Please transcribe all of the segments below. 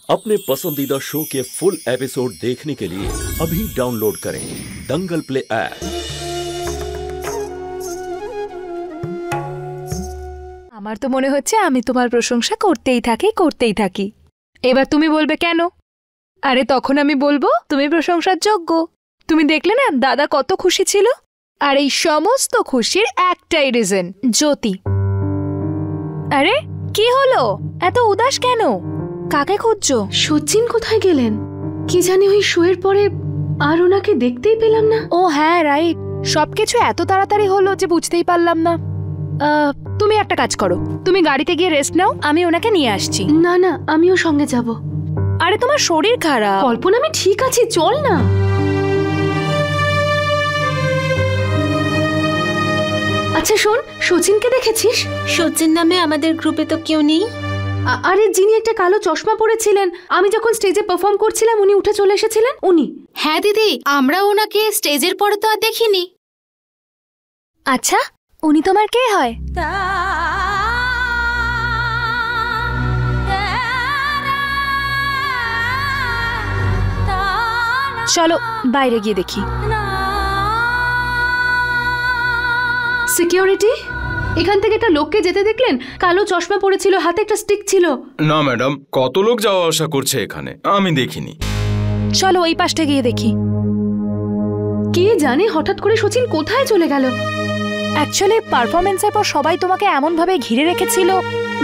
अपने पसंदीदा शो के फुल एपिसोड देखने के लिए अभी डाउनलोड करें दंगल प्ले ऐप। আমার তো মনে হচ্ছে আমি তোমার প্রশংসা করতেই থাকি। এবার তুমি বলবে কেন? আরে তখন আমি বলবো তুমি প্রশংসার যোগ্য। তুমি দেখলে না দাদা কত খুশি ছিল। আর এই সমস্ত খুশির একটাই রিজন, জ্যোতি। আরে কি হলো, এত উদাস কেন? কাকে খুঁজছো? সচিন কোথায় গেলেন কি জানি, ওই শোয়ের পরে আর ওনাকে দেখতেই পেলাম না। ও হ্যাঁ রাইট, সবকিছু এত তাড়াতাড়ি হলো যে বুঝতেই পারলাম না। তুমি একটা কাজ করো, তুমি গাড়িতে গিয়ে রেস্ট নাও, আমি ওনাকে নিয়ে আসছি। না না, আমিও সঙ্গে যাব। আরে তোমার শরীর খারাপ। কল্পনা আমি ঠিক আছি, চল না। আচ্ছা শোন, সচিনকে দেখেছিস? সচিন নামে আমাদের গ্রুপে তো কেউ নেই। আরে যিনি একটা কালো চশমা পরেছিলেন, আমি যখন স্টেজে পারফর্ম করছিলাম উনি উঠে চলে এসেছিলেন, উনি। হ্যাঁ দিদি, আমরা ওনাকে স্টেজের পরে তো আর দেখিনি। আচ্ছা উনি তোমার কে হয়? চলো বাইরে গিয়ে দেখি। সিকিউরিটি, এখান থেকে একটা লোককে যেতে দেখলেন? কালো চশমা পরেছিল, হাতে একটা স্টিক ছিল। না ম্যাডাম, কত লোক যাওয়া আসা করছে এখানে, আমি দেখিনি। চলো ওই পাশটা গিয়ে দেখি। কে জানে হঠাৎ করে সচিন কোথায় চলে গেল। অ্যাকচুয়ালি পারফরমেন্সের পর সবাই তোমাকে এমন ভাবে ঘিরে রেখেছিল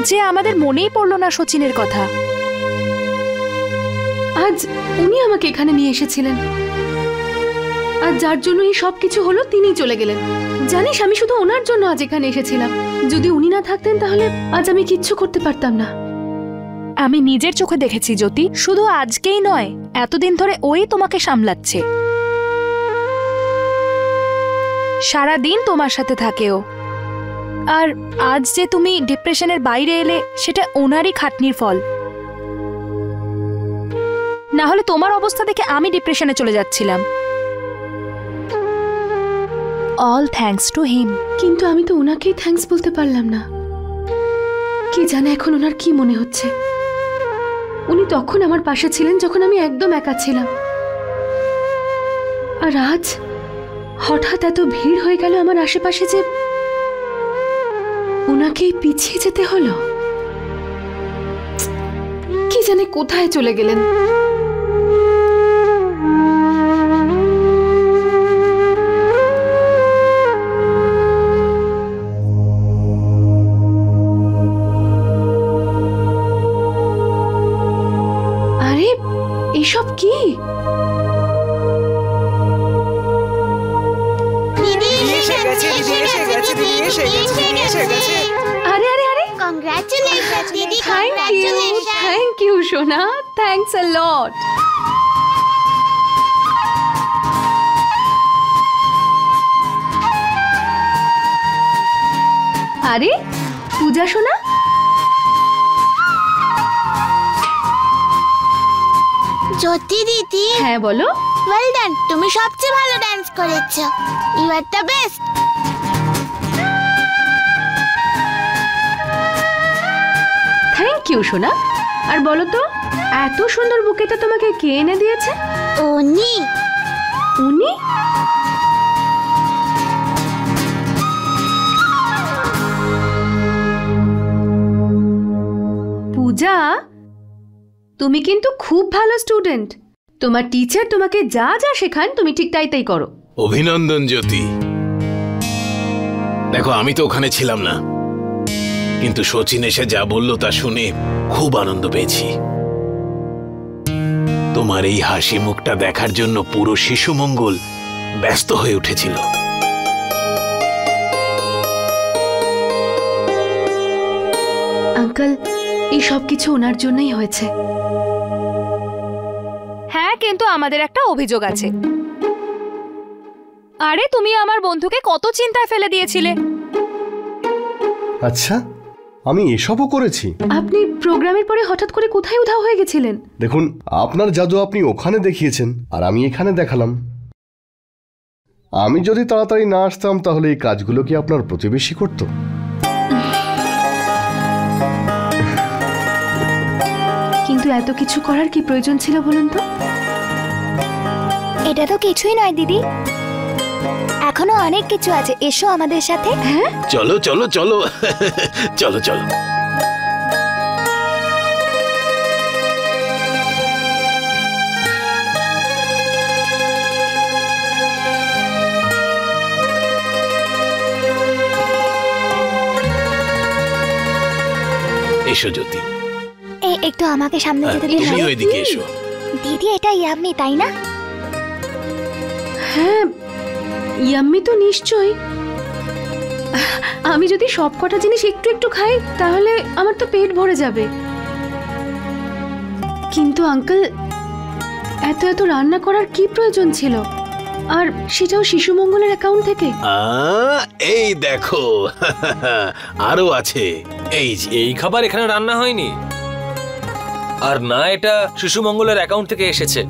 যে আমাদের মনেই পড়লো না সচিনের কথা। আজ উনি আমাকে এখানে নিয়ে এসেছিলেন, আর যার জন্য এই সব কিছু হলো তিনিই চলে গেলেন। জানিস, আমি শুধু ওনার জন্য আজ এখানে এসেছিলাম। যদি উনি না থাকতেন তাহলে আজ আমি কিচ্ছু করতে পারতাম না। আমি নিজের চোখে দেখেছি জ্যোতি, শুধু আজকেই নয়, এতদিন ধরে ওই তোমাকে সামলাচ্ছে। সারাদিন তোমার সাথে থাকে ও। আর আজ যে তুমি ডিপ্রেশনের বাইরে এলে, সেটা ওনারই খাটনির ফল। না হলে তোমার অবস্থা দেখে আমি ডিপ্রেশনে চলে যাচ্ছিলাম। All thanks to him. কিন্তু আমি তো ওনাকেই থ্যাঙ্কস বলতে পারলাম না। কি জানে এখন ওনার কি মনে হচ্ছে। উনি তখন আমার পাশে ছিলেন যখন আমি একদম একা ছিলাম, আর আজ হঠাৎ এত ভিড় হয়ে গেল আমার আশেপাশে যে ওনাকেই পিছিয়ে যেতে হলো। কি জানে কোথায় চলে গেলেন। আরে এসব কি? আরে আরে আরে, কংগ্রাচুলেশন দিদি, থ্যাংক ইউ সোনা, থ্যাঙ্কস আ লট। আরে পূজা সোনা, জ্যোতি দিদি। হ্যাঁ বলো। ওয়েল ডান, তুমি সবচেয়ে ভালো ডান্স করেছো। You are the best. Thank you সোনা। আর বলো তো, এত সুন্দর বুকেটা তোমাকে কে এনে দিয়েছে? উনি। উনি? পূজা, তুমি কিন্তু খুব ভালো স্টুডেন্ট। তোমার টিচার তোমাকে যা যা শেখান তুমি ঠিক তাই করো। অভিনন্দন জ্যোতি। দেখো, আমি তো ওখানে ছিলাম না, কিন্তু সচিন এসে যা বললো তা শুনে খুব আনন্দ পেয়েছি। তোমার এই হাসি মুখটা দেখার জন্য পুরো শিশু মঙ্গল ব্যস্ত হয়ে উঠেছিল। আঙ্কেল, এই সব কিছু ওনার জন্যই হয়েছে। হ্যাঁ, কিন্তু আমাদের একটা অভিযোগ আছে। আরে তুমি আমার বন্ধুকে কত চিন্তায় ফেলে দিয়েছিলে। আচ্ছা, আমি এসবও করেছি? আপনি প্রোগ্রামের পরে হঠাৎ করে কোথায় উধাও হয়ে গেছিলেন? দেখুন, আপনার জাদু আপনি ওখানে দেখিয়েছেন আর আমি এখানে দেখালাম। আমি যদি তাড়াতাড়ি না আসতাম তাহলে এই কাজগুলো কি আপনার প্রতিবেশী করতো? কিন্তু এত কিছু করার কি প্রয়োজন ছিল বলুন তো? এটা তো কিছুই নয় দিদি, এখনো অনেক কিছু আছে, এসো আমাদের সাথে। হ্যাঁ, চলো চলো চলো চলো চলো। এসো জ্যোতি, একটু আমাকে সামনে যেতে দিন। তুমি ওইদিকে এসো। দিদি এটা ইয়াম্মি তাই না? হ্যাঁ ইয়াম্মি তো নিশ্চয়ই। আমি যদি সব কটা জিনিস একটু একটু খাই তাহলে আমার তো পেট ভরে যাবে। কিন্তু আঙ্কেল, এত এত রান্না করার কি প্রয়োজন ছিল, আর সেটাও শিশু মঙ্গলের অ্যাকাউন্ট থেকে? এই দেখো আরো আছে। এই খাবার এখানে রান্না হয়নি, আর না এটা শিশু মঙ্গলের অ্যাকাউন্ট থেকে এসেছে।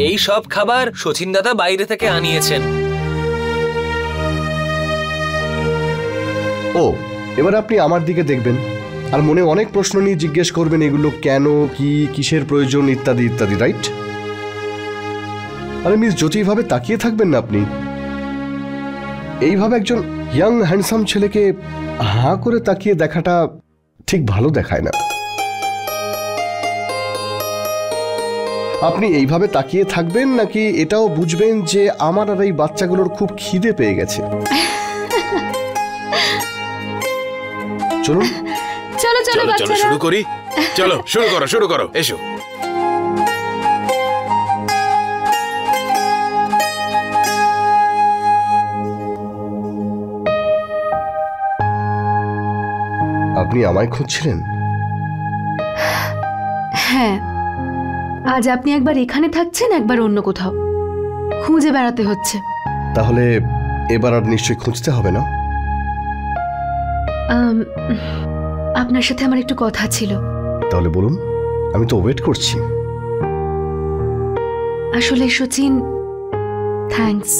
এই সব খাবার সচিন দাদা বাইরে থেকে আনিয়েছেন। ও, এবার আপনি আমার দিকে দেখবেন আর মনে অনেক প্রশ্ন নিয়ে জিজ্ঞেস করবেন, এগুলো কেন, কি, কিসের প্রয়োজন, ইত্যাদি ইত্যাদি, রাইট? আরে মিস জ্যোতি, এইভাবে তাকিয়ে থাকবেন না আপনি। এইভাবে একজন ইয়াং হ্যান্ডসাম ছেলেকে হাঁ করে তাকিয়ে দেখাটা ঠিক ভালো দেখায় না। আপনি এইভাবে তাকিয়ে থাকবেন নাকি এটাও বুঝবেন যে আমার আর এই বাচ্চাগুলোর খুব খিদে পেয়ে গেছে? চলুন চলো চলো চলো চলো শুরু করি। চলো শুরু করো এসো। আপনি আমায় খুঁজছিলেন? হ্যাঁ, আজ আপনি একবার এখানে থাকছেন, একবার অন্য কোথাও। খুঁজে বেড়াতে হচ্ছে। তাহলে এবার আর নিশ্চয়ই খুঁজতে হবে না? আপনার সাথে আমার একটু কথা ছিল। তাহলে বলুন, আমি তো ওয়েট করছি। আসলে সচিন, থ্যাঙ্কস।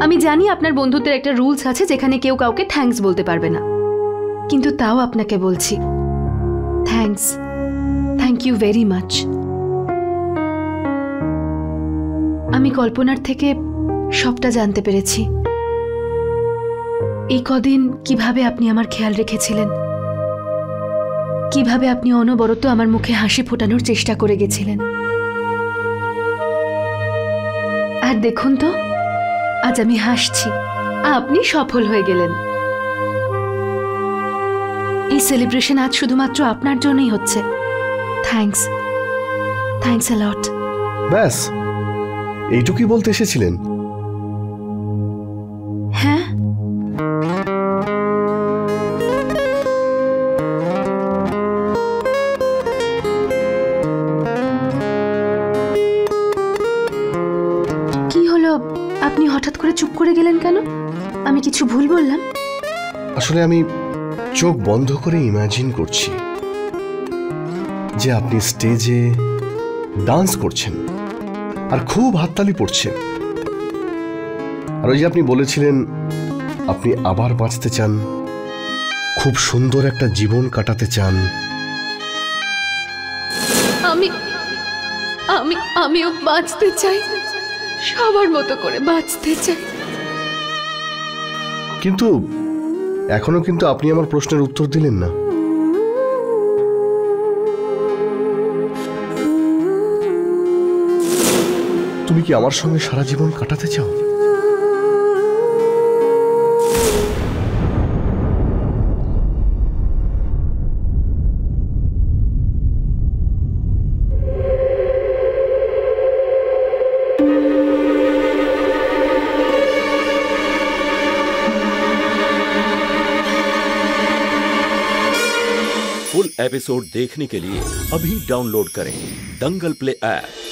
আমি জানি আপনার বন্ধুত্বের একটা রুলস আছে যেখানে কেউ কাউকে থ্যাঙ্কস বলতে পারবে না, কিন্তু তাও আপনাকে বলছি thanks. Thank you very much. আমি কল্পনার থেকে সবটা জানতে পেরেছি। এই কদিন কিভাবে আপনি আমার খেয়াল রেখেছিলেন, কিভাবে আপনি অনবরত আমার মুখে হাসি ফোটানোর চেষ্টা করে গেছিলেন। আর দেখুন তো, আজ আমি হাসছি, আপনি সফল হয়ে গেলেন। এই সেলিব্রেশন আজ শুধুমাত্র আপনার জন্যই হচ্ছে। থ্যাঙ্কস, থ্যাঙ্কস আ লট। ব্যাস এইটুকুই বলতে এসেছিলেন? হ্যাঁ, কি হলো, আপনি হঠাৎ করে চুপ করে গেলেন কেন? আমি কিছু ভুল বললাম? আসলে আমি চোখ বন্ধ করে ইমাজিন করছি যে আপনি স্টেজে ডান্স করছেন আর খুব হাততালি পড়ছে, আর ওই যে আপনি বলেছিলেন আপনি আবার বাঁচতে চান, খুব সুন্দর একটা জীবন কাটাতে চান। আমিও বাঁচতে চাই, সবার মতো করে বাঁচতে চাই। কিন্তু এখনো কিন্তু আপনি আমার প্রশ্নের উত্তর দিলেন না। তুমি কি আমার সঙ্গে সারা জীবন কাটাতে চাও? फुल एपिसोड देखने के लिए अभी डाउनलोड करें दंगल प्ले ऐप।